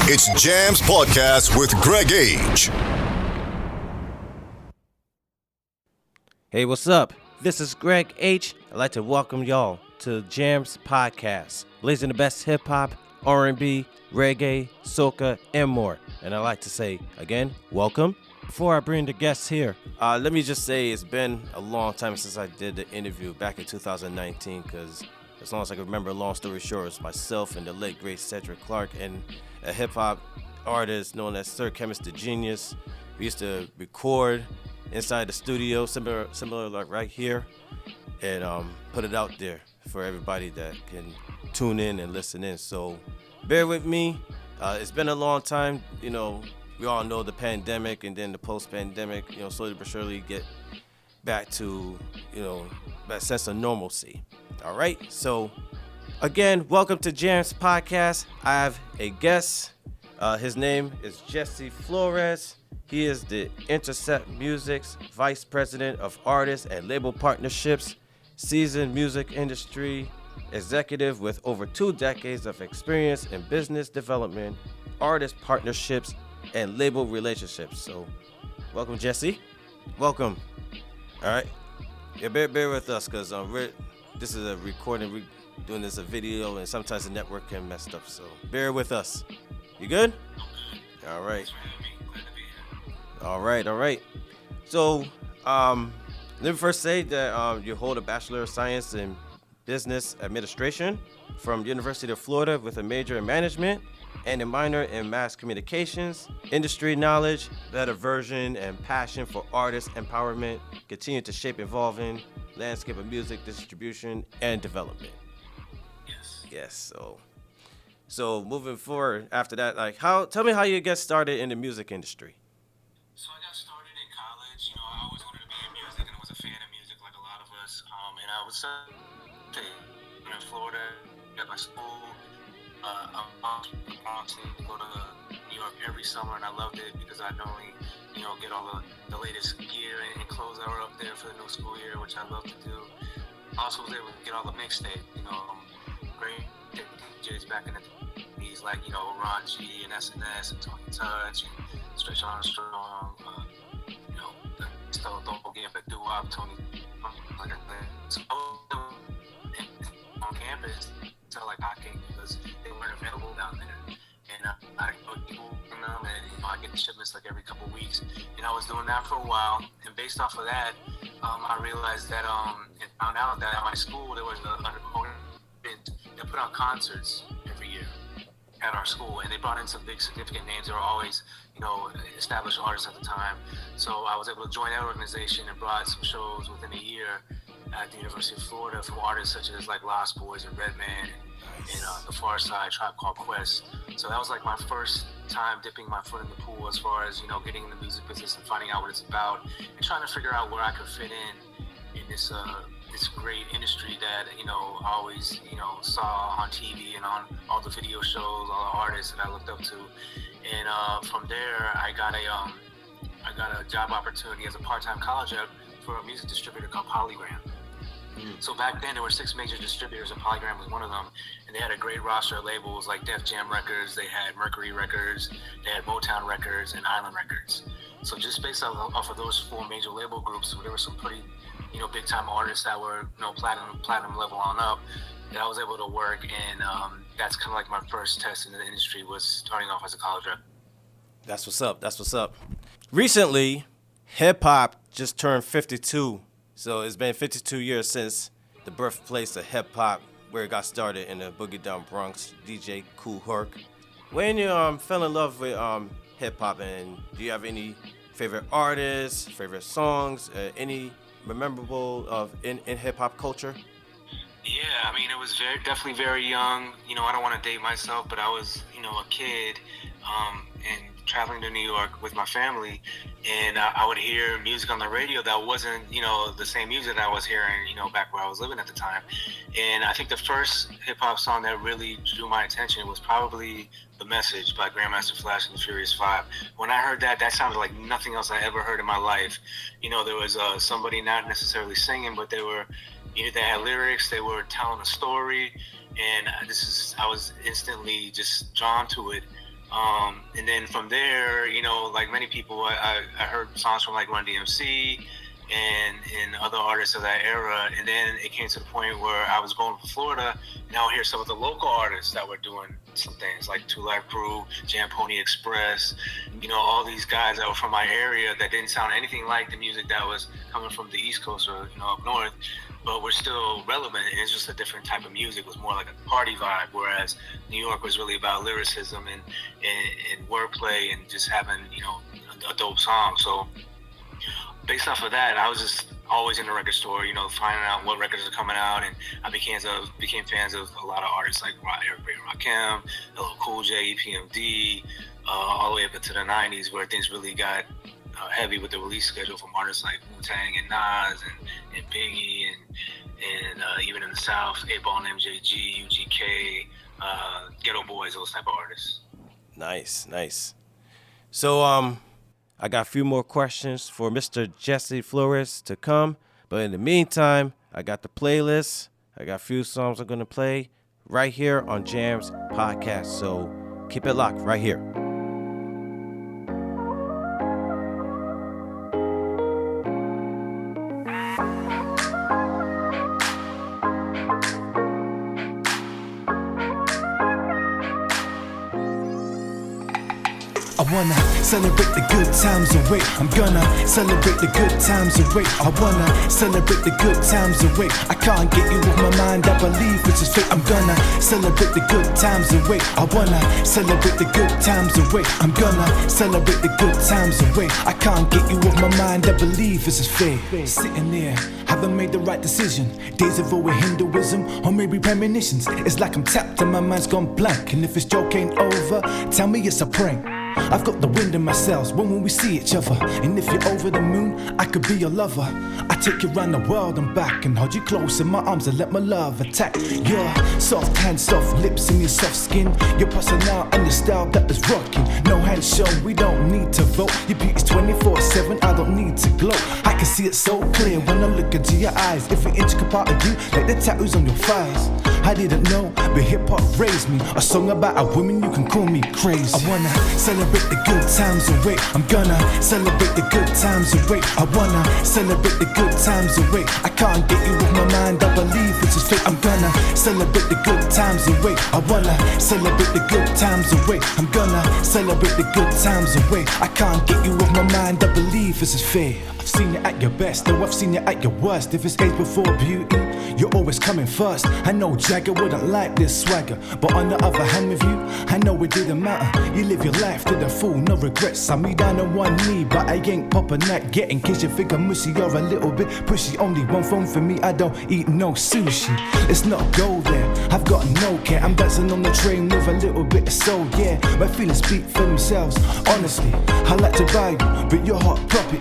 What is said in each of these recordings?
It's Jamz Podcast with Greg H. Hey, what's up? This is Greg H. I'd like to welcome y'all to Jamz Podcast, blazing the best hip-hop, R&B, reggae, soca, and more. And I'd like to say, again, welcome. Before I bring the guests here, let me just say it's been a long time since I did the interview back in 2019, because as long as I can remember, long story short, it's myself and the late, great Cedric Clark and a hip-hop artist known as Sir Chemist the Genius. We used to record inside the studio, similar like right here, and put it out there for everybody that can tune in and listen in. So bear with me. It's been a long time. You know, we all know the pandemic and then the post-pandemic, slowly but surely get back to, that sense of normalcy. All right. So again, welcome to Jamz Podcast. I have a guest. His name is Jesse Flores. He is the Intercept Music's Vice President of Artists and Label Partnerships, seasoned music industry executive with over 2 decades of experience in business development, artist partnerships, and label relationships. So, welcome, Jesse. Welcome. All right. Yeah, bear with us, because this is a recording. We're doing this a video, and sometimes the network can mess up. So, bear with us. You good? All right. All right. So, let me first say that you hold a Bachelor of Science in Business Administration from University of Florida with a major in management and a minor in mass communications, industry knowledge, better version, and passion for artist empowerment, continue to shape evolving landscape of music distribution and development. Yes. So moving forward after that, tell me how you get started in the music industry. So I got started in college. I always wanted to be in music and was a fan of music like a lot of us. And I was in Florida at my school. I'm to go to New York every summer, and I loved it because I'd only, get all the latest gear and clothes that were up there for the new school year, which I love to do. I also was able to get all the mixtape, great DJs back in the days like, Ron G and SNS and Tony Touch and Stretch Armstrong, don't get the doo-wop, Tony, like I said. So on campus, tell like hotcakes because they weren't available down there. And I put people in them, and I get the shipments like every couple of weeks. And I was doing that for a while. And based off of that, I realized that and found out that at my school there was they put on concerts every year at our school, and they brought in some big significant names. They were always, established artists at the time. So I was able to join that organization and brought some shows within a year at the University of Florida from artists such as like Lost Boys and Redman and The Far Side, Tribe Called Quest. So that was like my first time dipping my foot in the pool as far as, getting in the music business and finding out what it's about and trying to figure out where I could fit in this great industry that, I always, saw on TV and on all the video shows, all the artists that I looked up to. And from there, I got a job opportunity as a part-time college rep for a music distributor called Polygram. So back then there were 6 major distributors, and Polygram was one of them, and they had a great roster of labels like Def Jam Records, they had Mercury Records, they had Motown Records, and Island Records. So just based off of those 4 major label groups, there were some pretty, big time artists that were, platinum level on up that I was able to work, and that's kind of like my first test in the industry was starting off as a college rep. That's what's up. Recently, hip hop just turned 52. So it's been 52 years since the birthplace of hip hop, where it got started in the Boogie Down Bronx, DJ Kool Herc. When you fell in love with hip hop, and do you have any favorite artists, favorite songs, any memorable in hip hop culture? Yeah, it was definitely very young. I don't want to date myself, but I was, a kid, and traveling to New York with my family, and I would hear music on the radio that wasn't, the same music that I was hearing, back where I was living at the time. And I think the first hip hop song that really drew my attention was probably The Message by Grandmaster Flash and the Furious Five. When I heard that sounded like nothing else I ever heard in my life. There was somebody not necessarily singing, but they had lyrics, they were telling a story, and I was instantly just drawn to it. And then from there, like many people, I heard songs from like Run DMC and other artists of that era. And then it came to the point where I was going to Florida, and I would hear some of the local artists that were doing some things like Two Life Crew, Jam Pony Express, all these guys that were from my area that didn't sound anything like the music that was coming from the East Coast or, up north, but were still relevant. And it's just a different type of music. It was more like a party vibe, whereas New York was really about lyricism and wordplay and just having, a dope song. So based off of that, I was just always in the record store, finding out what records are coming out, and I became fans of a lot of artists like Eric B. Rakim, LL Cool J, EPMD, all the way up into the 90s, where things really got heavy with the release schedule from artists like Wu-Tang and Nas and Biggie and even in the South, 8Ball and MJG, UGK, Ghetto Boys, those type of artists. Nice. So, I got a few more questions for Mr. Jesse Flores to come. But in the meantime, I got the playlist. I got a few songs I'm going to play right here on Jamz Podcast. So keep it locked right here. I wanna celebrate the good times away. I'm gonna celebrate the good times away. I wanna celebrate the good times away. I can't get you off my mind, I believe it's just fate. I'm gonna celebrate the good times away. I wanna celebrate the good times away. I'm gonna celebrate the good times away. I can't get you off my mind, I believe it's just fate. Sitting there, haven't made the right decision. Days of old Hinduism, or maybe premonitions. It's like I'm tapped and my mind's gone blank. And if this joke ain't over, tell me it's a prank. I've got the wind in my sails when we see each other. And if you're over the moon, I could be your lover. I take you around the world and back and hold you close in my arms and let my love attack. Your soft hands, soft lips and your soft skin. Your personnel and your style that is rocking. No hands shown, we don't need to vote. Your beauty's 24/7, I don't need to glow. I can see it so clear when I look into your eyes. Every intricate part of you, like the tattoos on your thighs. I didn't know, but hip-hop raised me. A song about a woman, you can call me crazy. I wanna celebrate the good times away. I'm gonna celebrate the good times away. I wanna celebrate the good times away. I can't get you off my mind, I believe it's just fate. I'm gonna celebrate the good times away. I wanna celebrate the good times away. I'm gonna celebrate the good times away. I can't get you off my mind, I believe it's just fate. I've seen you at your best, though I've seen you at your worst. If it's age before beauty, you're always coming first. I know Jagger wouldn't like this swagger, but on the other hand with you, I know it didn't matter. You live your life to the full, no regrets. I me down on one knee, but I ain't popping that yet. In case you think I'm mushy or a little bit pushy. Only one phone for me, I don't eat no sushi. Let's not go there, I've got no care. I'm dancing on the train with a little bit of soul, yeah. My feelings speak for themselves, honestly. I like to buy you, but you're hot property.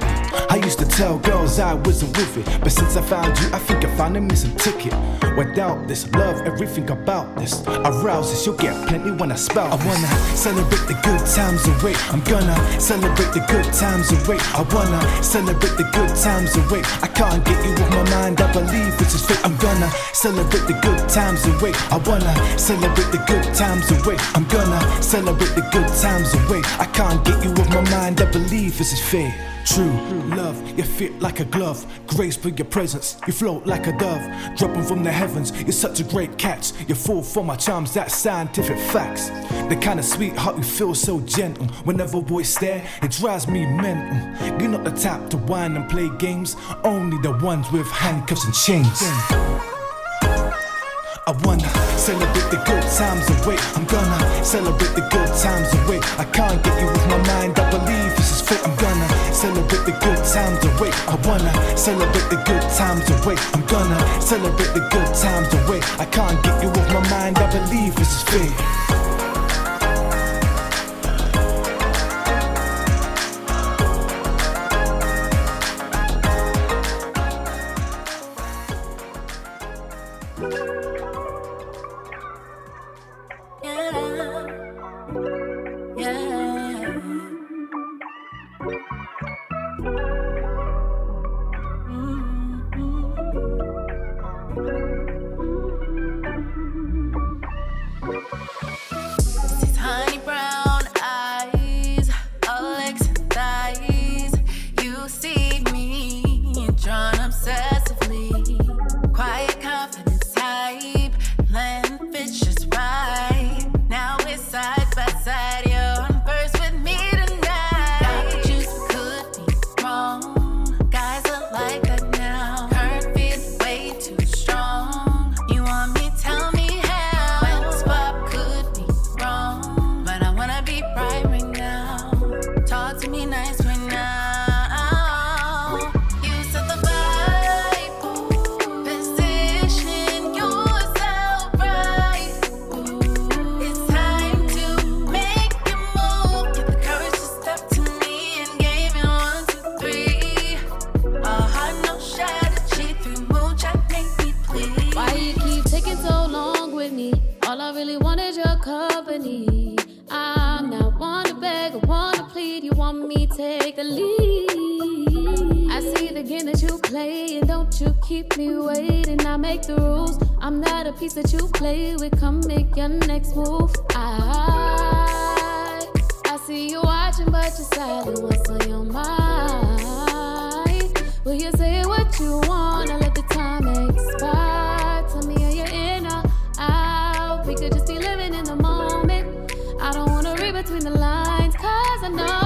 I used to tell girls I wasn't with it, but since I found you, I think I found a missing ticket. Without this, love everything about this. Arouse this, you'll get plenty when I spout. I wanna celebrate the good times away. I'm gonna celebrate the good times away. I wanna celebrate the good times away. I can't get you off my mind, I believe it's just fate. I'm gonna celebrate the good times away. I wanna celebrate the good times away. I'm gonna celebrate the good times away. I can't get you off my mind, I believe it's just fate. True love, you fit like a glove. Grace for your presence, you float like a dove. Dropping from the heavens, you're such a great catch. You fall for my charms, that's scientific facts. The kind of sweetheart you feel so gentle. Whenever boys stare, it drives me mental. You're not the type to whine and play games, only the ones with handcuffs and chains. I wanna celebrate the good times away. I'm gonna celebrate the good times away. I can't get you off my mind, I believe this is fate. I'm gonna celebrate the good times away. I wanna celebrate the good times away. I'm gonna celebrate the good times away. I can't get you off my mind, I believe this is fate. me take a lead. I see the game that you play, and don't you keep me waiting. I make the rules. I'm not a piece that you play with. Come make your next move. I see you watching, but you're silent. What's on your mind? Will you say what you wanna? Let the time expire. Tell me, are you in or out? We could just be living in the moment. I don't wanna read between the lines, cause I know.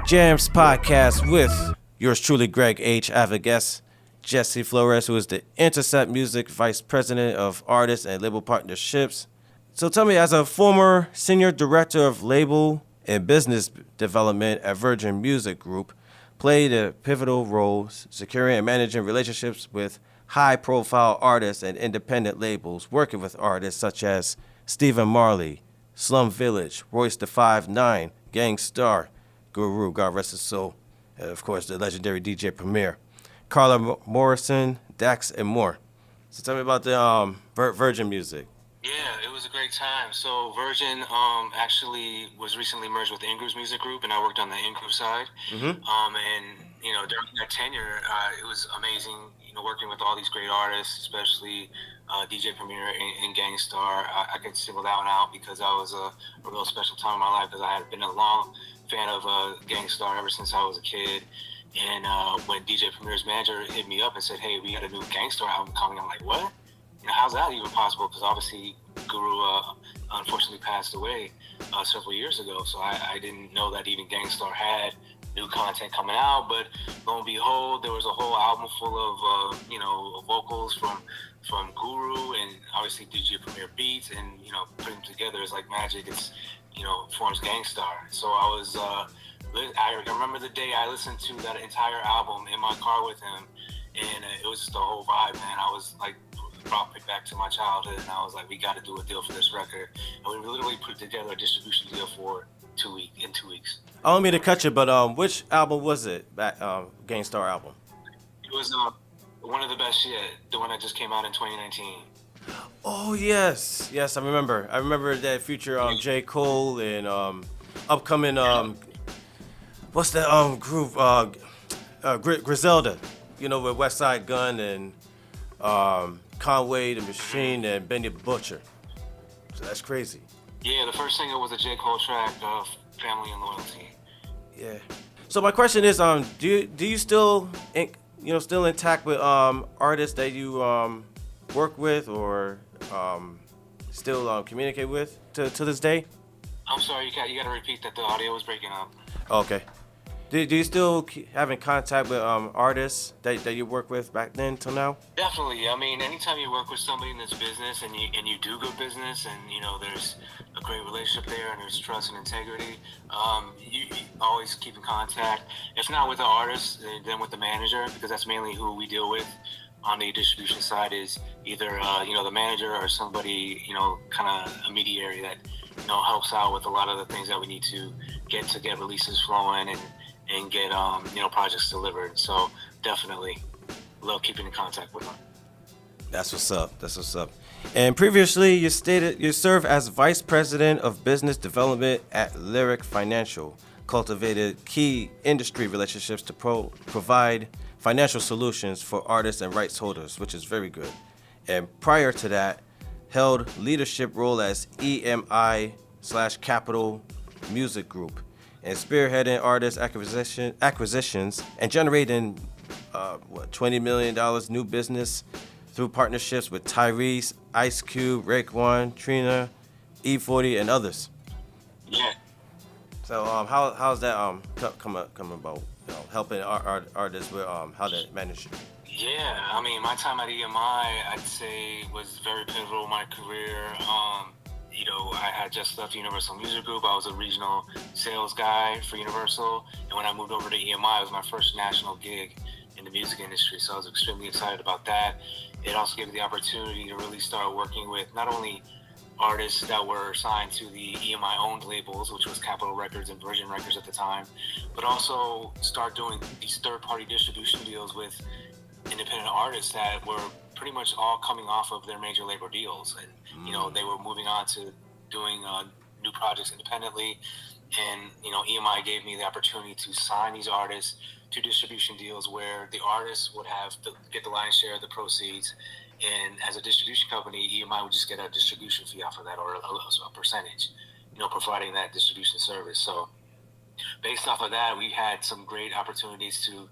Jamz Podcast with yours truly, Greg H. I have a guest, Jesse Flores, who is the Intercept Music Vice President of Artists and Label Partnerships. So tell me, as a former Senior Director of Label and Business Development at Virgin Music Group, played a pivotal role securing and managing relationships with high-profile artists and independent labels, working with artists such as Stephen Marley, Slum Village, Royce the 5'9", Gang Starr, Guru, God rest his soul, and of course the legendary DJ Premier, Carla Morrison, Dax, and more. So tell me about the Virgin Music. Yeah, it was a great time. So Virgin actually was recently merged with Ingroove's Music Group, and I worked on the Ingroove side. Mm-hmm. And during that tenure, it was amazing. Working with all these great artists, especially DJ Premier and Gang Starr. I could single that one out because that was a real special time in my life because I had been a long fan of Gang Starr ever since I was a kid. And when DJ Premier's manager hit me up and said, "Hey, we got a new Gang Starr album coming," I'm like, "What? How's that even possible?" Because obviously Guru unfortunately passed away several years ago, so I didn't know that even Gang Starr had new content coming out. But lo and behold, there was a whole album full of vocals from Guru and obviously DJ Premier beats, and putting them together is like magic. It's forms Gang Starr. So I remember the day I listened to that entire album in my car with him, and it was just the whole vibe, man. I was like brought me back to my childhood, and I was like, we got to do a deal for this record, and we literally put together a distribution deal for 2 weeks. I don't mean to cut you, but which album was it? Gang Starr album? It was one of the best yet, the one that just came out in 2019. Oh yes, I remember. I remember that feature J. Cole and upcoming what's that group Griselda, with West Side Gun and Conway the Machine and Benny the Butcher. So that's crazy. Yeah, the first single was a J. Cole track, Family and Loyalty. Yeah. So my question is, do you still still intact with artists that you work with or still communicate with to this day? I'm sorry, you got to repeat that. The audio was breaking up. Okay. Do you still keep having contact with artists that you work with back then till now? Definitely. I mean, anytime you work with somebody in this business and you do good business and there's a great relationship there and there's trust and integrity, you always keep in contact. If not with the artist, then with the manager, because that's mainly who we deal with on the distribution side, is either the manager or somebody kind of a mediary that helps out with a lot of the things that we need to get releases flowing and get projects delivered. So definitely love keeping in contact with them. That's what's up. And previously you stated you served as Vice President of Business Development at Lyric Financial. cultivated key industry relationships to provide financial solutions for artists and rights holders, which is very good. And prior to that, held leadership role as EMI/Capital Music Group, and spearheading artist acquisitions and generating $20 million new business through partnerships with Tyrese, Ice Cube, Rake One, Trina, E40, and others. Yeah. So how's that come about? Helping artists with how to manage it? Yeah, I mean, my time at EMI, I'd say, was very pivotal in my career. I had just left Universal Music Group. I was a regional sales guy for Universal, and when I moved over to EMI, it was my first national gig in the music industry, so I was extremely excited about that. It also gave me the opportunity to really start working with not only artists that were signed to the EMI-owned labels, which was Capitol Records and Virgin Records at the time, but also start doing these third-party distribution deals with independent artists that were pretty much all coming off of their major label deals. And, they were moving on to doing new projects independently. And, EMI gave me the opportunity to sign these artists to distribution deals where the artists would have to get the lion's share of the proceeds. And as a distribution company, EMI would just get a distribution fee off of that, or a percentage, providing that distribution service. So based off of that, we had some great opportunities to,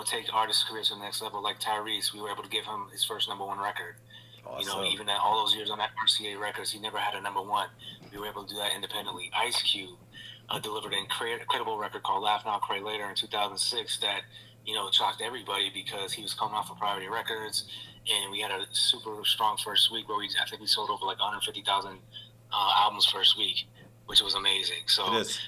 take artists' careers to the next level. Like Tyrese, we were able to give him his first #1 record. Awesome. Even at all those years on that RCA Records, he never had a #1. We were able to do that independently. Ice Cube delivered an incredible record called Laugh Now, Cry Later in 2006 that, shocked everybody because he was coming off of Priority Records. And we had a super strong first week where I think we sold over like 150,000 albums first week, which was amazing. So, just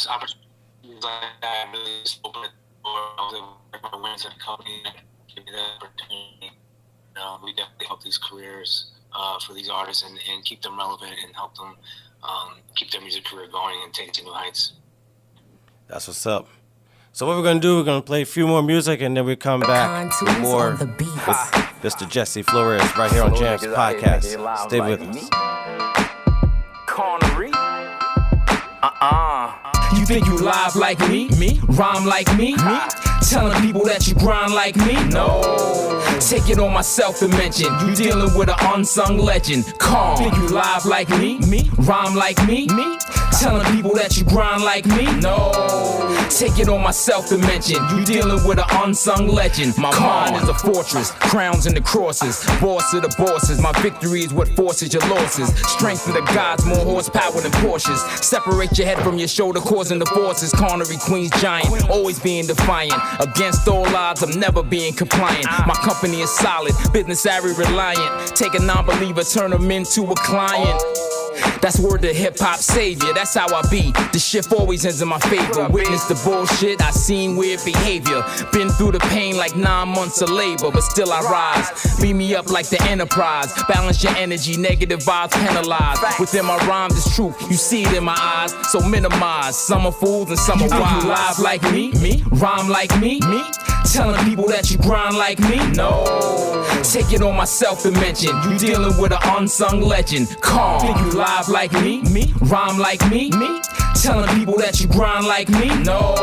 opportunities like that really just opened the door. I was able to make my wins at a company that gave me that opportunity. We definitely help these careers for these artists and keep them relevant and help them keep their music career going and take it to new heights. That's what's up. So what we're going to do, we're going to play a few more music, and then we come back with more with Mr. Jesse Flores right here on Jamz Podcast. Stay with us. Connery. You think you live like me? Rhyme like me? Telling people that you grind like me? No. Take it on myself to mention you dealing with an unsung legend. Calm. Think you live like me? Rhyme like me? Telling people that you grind like me? No. Take it on myself to mention you dealing with an unsung legend. My mind is a fortress, crowns and the crosses, boss of the bosses. My victory is what forces your losses. Strength of the gods, more horsepower than Porsches. Separate your head from your shoulder, causing the forces. Connery, Queen's giant, always being defiant. Against all odds, I'm never being compliant. My company is solid, business very reliant. Take a non-believer, turn him into a client. That's word to hip-hop savior, that's how I be. The shift always ends in my favor. Witness the bullshit, I seen weird behavior. Been through the pain like 9 months of labor, but still I rise. Beat me up like the Enterprise. Balance your energy, negative vibes penalized. Within my rhymes is truth, you see it in my eyes. So minimize, some are fools and some are wise. You live like me? Rhyme like me? Telling people that you grind like me? No. Take it on myself to mention you dealing with an unsung legend. Calm. Think you live like me? Rhyme like me? Telling people that you grind like me? No.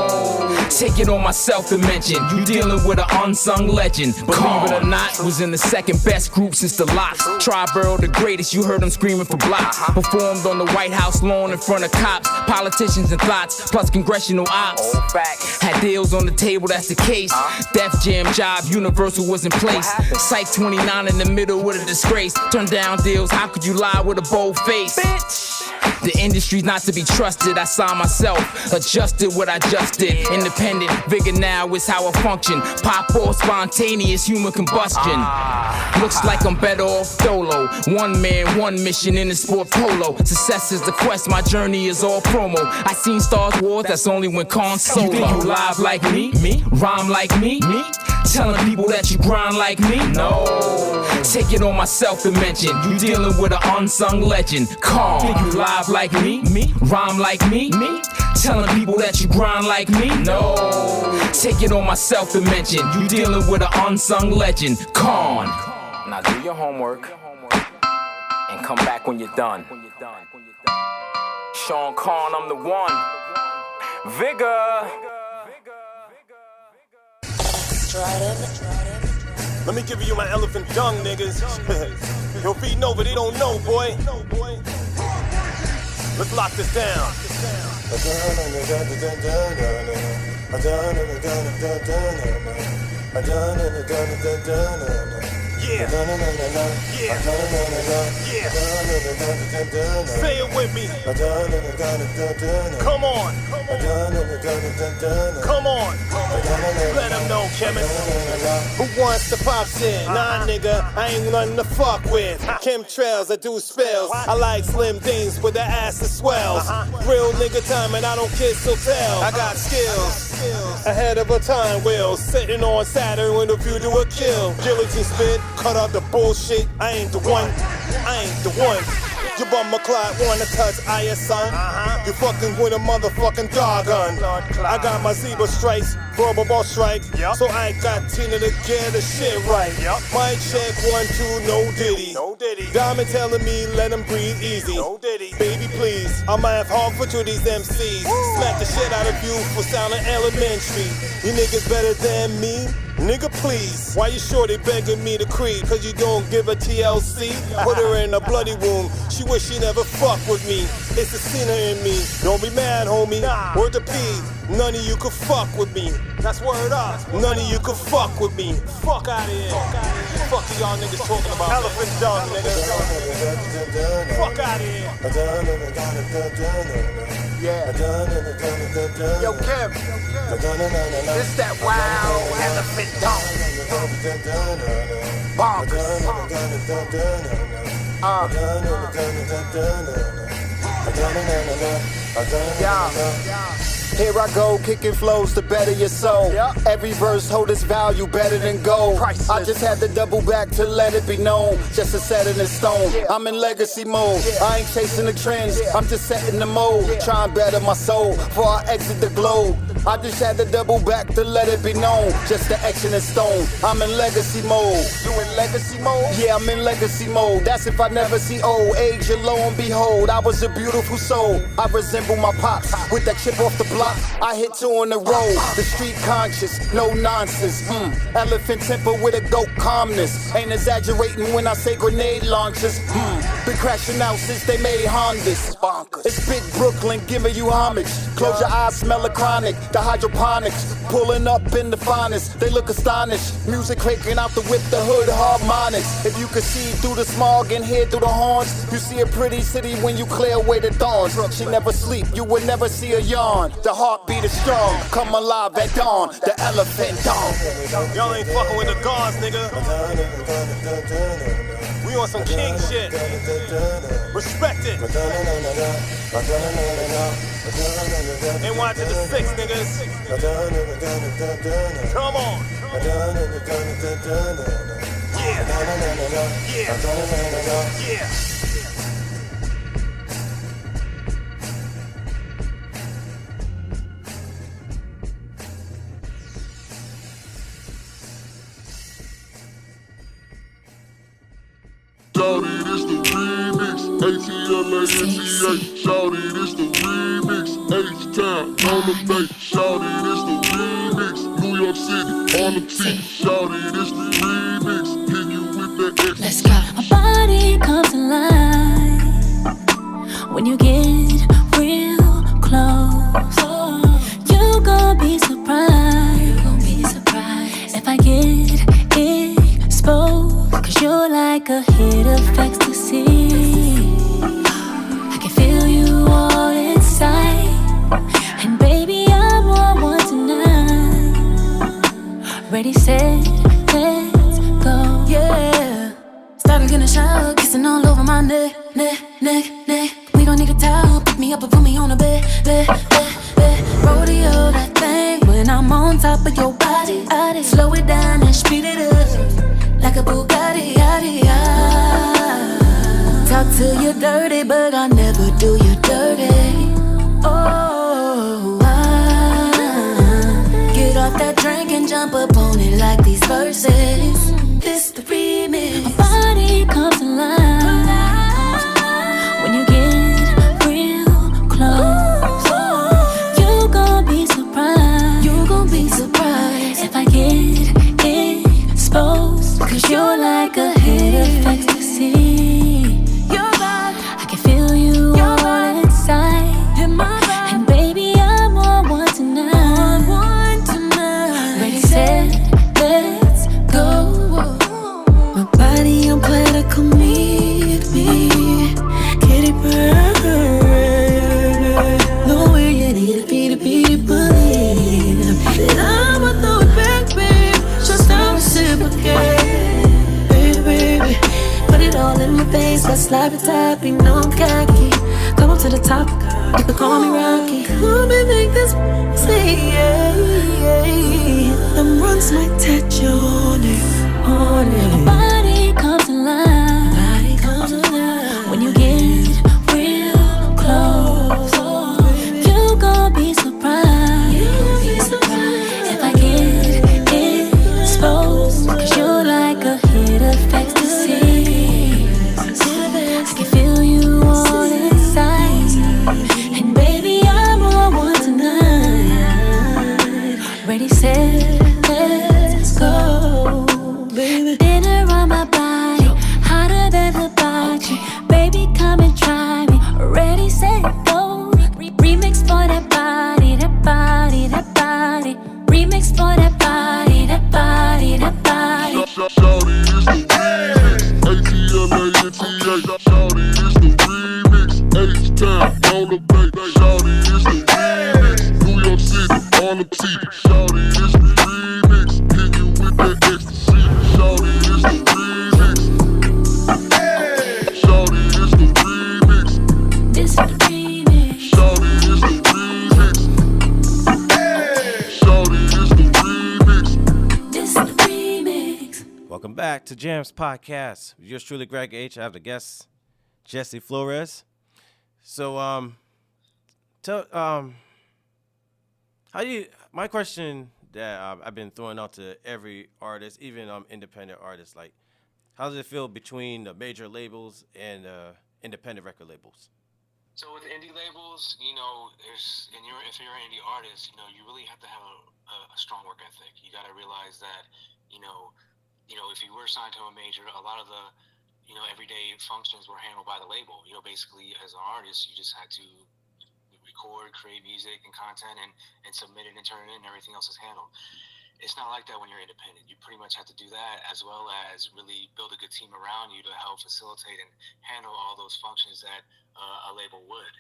Take it on myself to mention you dealing with an unsung legend. Believe it or not, was in the second best group since the Lots. Tri-Borough the greatest, you heard them screaming for blocks. Performed on the White House lawn in front of cops, politicians and thoughts, plus congressional ops. Had deals on the table, that's the case. Def Jam job, Universal was in place. Psych 29 in the middle with a disgrace. Turn down deals, how could you lie with a bold face? The industry's not to be trusted, I saw myself, adjusted what I just did. Independent, vigor now is how I function. Pop or spontaneous human combustion. Looks like I'm better off dolo. One man, one mission in the sport polo. Success is the quest, my journey is all promo. I seen Star's Wars, that's only when Khan solo. You think you live like me? Rhyme like me? Telling people that you grind like me? No. Take it on myself to mention you dealing with an unsung legend. Calm. Think you live like me? Rhyme like me? Telling people that you grind like me? No. Take it on myself to mention you dealing with an unsung legend. Calm. Now do your homework and come back when you're done. Sean Khan, I'm the one. Vigor. Let me give you my elephant dung, niggas. Yo, feeding over, they don't know, boy. Let's lock this down. Yeah. Yeah. Yeah. Say it with me. Come on. Come on. Let them know, chemist. Who wants to pop shit? Nah, nigga, I ain't nothing to fuck with. Chemtrails, I do spells. I like slim things with the ass that swells. Real nigga time and I don't kiss or tell. I got skills ahead of a time wheel. Sitting on Saturn with a view to a kill. Guillotine spit, cut out the bullshit. I ain't the one. I ain't the one. You bum a clot, wanna touch Aya, son? You fucking with a motherfucking dog gun. I got my zebra stripes, rubber ball strike. So I ain't got Tina to get the shit right. Mic check 1, 2, no diddy. Diamond telling me let him breathe easy. Baby please, I might have hard for these MCs. Smack the shit out of you for sounding elementary. You niggas better than me? Nigga please, why you sure they begging me to creep? Cause you don't give a TLC? Put her in a bloody wound, she wish she never fucked with me. It's the sinner in me, don't be mad homie. Word to P, none of you could fuck with me. That's word up, none of you could fuck with me. Fuck out of here. Fuck y'all niggas talking about elephant dung, nigga. Fuck out of here. Yeah. Yo, Kim. This that wild elephant dung. Bonkers. Yeah. Here I go, kicking flows to better your soul. Every verse hold its value better than gold. Priceless. I just had to double back to let it be known. Just a set in stone. I'm in legacy mode. I ain't chasing the trends. I'm just setting the mold. Trying better my soul before I exit the globe. I just had to double back to let it be known. Just the action in stone. I'm in legacy mode. You in legacy mode? Yeah, I'm in legacy mode. That's if I never see old age. And lo and behold, I was a beautiful soul. I resemble my pops with that chip off the block. I hit 2 on the road. The street conscious, no nonsense. Elephant temper with a goat calmness. Ain't exaggerating when I say grenade launchers. Been crashing out since they made Hondas. It's Big Brooklyn giving you homage. Close your eyes, smell the chronic. The hydroponics, pulling up in the finest. They look astonished. Music quaking out the whip, the hood harmonics. If you could see through the smog and hear through the horns, you see a pretty city when you clear away the thorns. She never sleep, you would never see a yawn. The heartbeat is strong, come alive at dawn. The elephant dawn. Y'all ain't fucking with the guards, nigga. We on some king shit. Respect it. Ain't watch to the 6, niggas. Come on. Yeah. Yeah. Yeah. Shawty, this the remix. ATLANTA. Shawty, this the remix. H-Town on the bay. Shawty, this the remix. New York City on the T. Shawty, this the remix. Hit you with that X. Let's go. My body comes alive when you get real close. You gon' be surprised if I get exposed. Cause you're like a hit of ecstasy. I can feel you all inside. And baby, I'm on one tonight. Ready, set, let's go. Yeah. Started in the shower, kissing all over my neck. We don't need a towel, pick me up and put me on the bed. Rodeo that thing when I'm on top of your body. Slow it down and speed it up. Like a Bugatti, talk to you dirty, but I never do you dirty. Oh, get off that drink and jump up on it like these verses. This the remix. My body comes alive when you get real close. You gon' slap it tap, you know I'm khaki. Come up to the top, you can call me Rocky. Come and make this say yeah. Them runs might touch you on it. My body comes alive. When you get real close, you gon' be surprised if I get exposed. 'Cause you like a hit of ecstasy. I can feel you all inside. And baby, I'm on one tonight. Ready, set, let's go. Baby, dinner on my body, hotter than hibachi. Baby, come and try me. Ready, set, go. Remix for that body, that body, that body. Remix for that body, that body, that body. Shawty, it's the remix. ATLANTA. Shawty, it's the remix. H-Town, on the bay. Shawty, it's the remix. New York City, on the T. Shawty, it's the remix. Hit you with that ecstasy. Shawty, it's the remix. Shawty, it's the remix. This is the remix. Shawty, it's the remix. Shawty, it's the remix. This is the remix. Welcome back to Jamz Podcast. Yours truly, Greg H. I have the guest, Jesse Flores. So, my question that I've been throwing out to every artist, even independent artists, like, how does it feel between the major labels and independent record labels? So with indie labels, if you're an indie artist, you really have to have a strong work ethic. You got to realize that, if you were signed to a major, a lot of the, everyday functions were handled by the label. Basically as an artist, you just had to record, create music and content and submit it and turn it in, and everything else is handled. It's not like that when you're independent. You pretty much have to do that, as well as really build a good team around you to help facilitate and handle all those functions that a label would.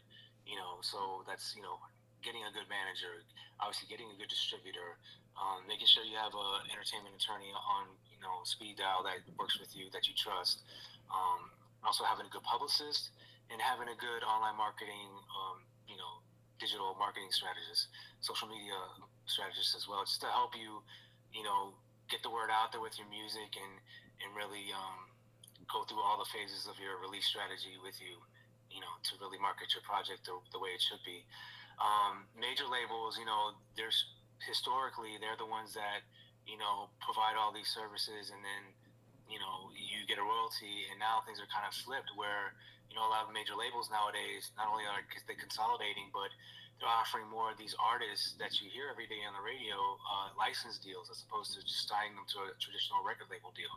So that's, getting a good manager, obviously getting a good distributor, making sure you have an entertainment attorney on, speed dial that works with you, that you trust. Also having a good publicist and having a good online marketing, digital marketing strategist, social media strategist as well, just to help you, get the word out there with your music and really go through all the phases of your release strategy with you, to really market your project the way it should be. Major labels, there's historically, they're the ones that, provide all these services, and then, you get a royalty. And now things are kind of flipped where, a lot of major labels nowadays, not only are they consolidating, but they're offering more of these artists that you hear every day on the radio, license deals, as opposed to just tying them to a traditional record label deal.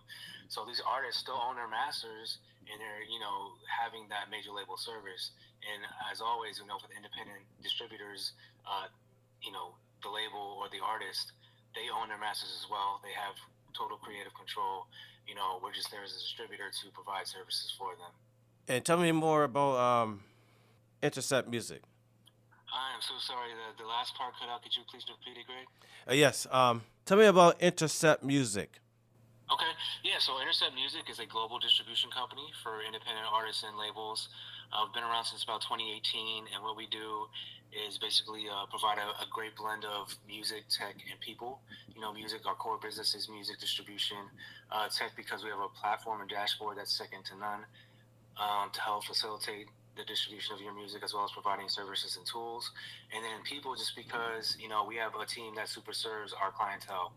So these artists still own their masters, and they're, having that major label service. And as always, with independent distributors, the label or the artist, they own their masters as well. They have total creative control. We're just there as a distributor to provide services for them. And tell me more about Intercept Music. I am so sorry. The last part cut out. Could you please repeat it, Greg? Yes. Tell me about Intercept Music. Okay. Yeah, so Intercept Music is a global distribution company for independent artists and labels. We've been around since about 2018, and what we do is basically provide a great blend of music, tech, and people. Music, our core business is music distribution. Tech, because we have a platform and dashboard that's second to none, to help facilitate the distribution of your music, as well as providing services and tools. And then people, just because, we have a team that super serves our clientele.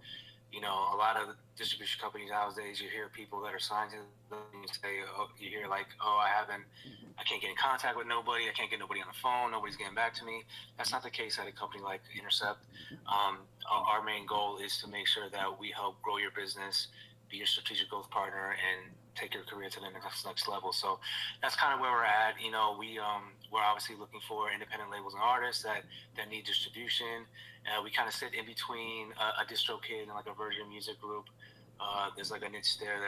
A lot of distribution companies nowadays, you hear people that are signed to them, you hear like, I can't get in contact with nobody, I can't get nobody on the phone, nobody's getting back to me. That's not the case at a company like Intercept. Our main goal is to make sure that we help grow your business, be your strategic growth partner, and take your career to the next level. So that's kind of where we're at. We're obviously looking for independent labels and artists that need distribution. We kind of sit in between a DistroKid and like a Virgin Music Group. There's like a niche there.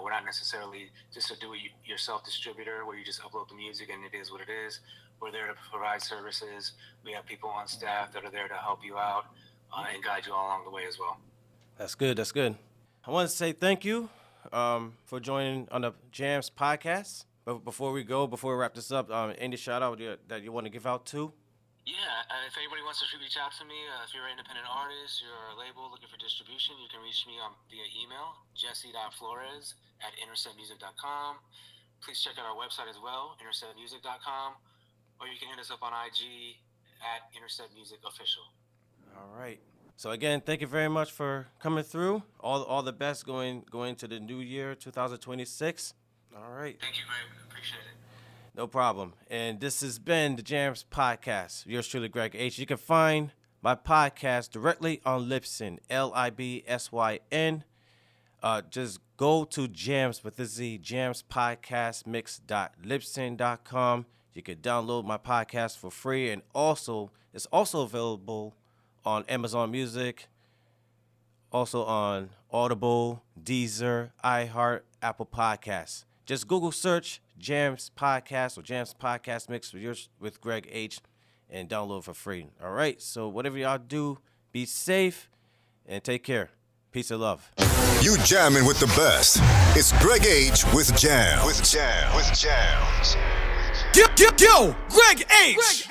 We're not necessarily just a do-it-yourself distributor where you just upload the music and it is what it is. We're there to provide services. We have people on staff that are there to help you out and guide you all along the way as well. That's good. That's good. I want to say thank you for joining on the Jamz Podcast. But before we wrap this up, any shout out that you want to give out to? Yeah, if anybody wants to reach out to me, if you're an independent artist, you're a label looking for distribution, you can reach me via email, jesse.flores@interceptmusic.com. Please check out our website as well, interceptmusic.com, or you can hit us up on IG @interceptmusicofficial. All right. So again, thank you very much for coming through. All the best going to the new year, 2026. All right. Thank you, Greg. Appreciate it. No problem. And this has been the Jamz Podcast. Yours truly, Greg H. You can find my podcast directly on Libsyn, Libsyn. Just go to Jamz with a Z, jamzpodcastmix.libsyn.com. You can download my podcast for free, and it's also available on Amazon Music, also on Audible, Deezer, iHeart, Apple Podcasts. Just Google search Jamz Podcast or Jamz Podcast Mix with Greg H and download for free. All right, so whatever y'all do, be safe and take care. Peace and love. You jamming with the best. It's Greg H with Jamz. With Jamz. Yo, Greg H.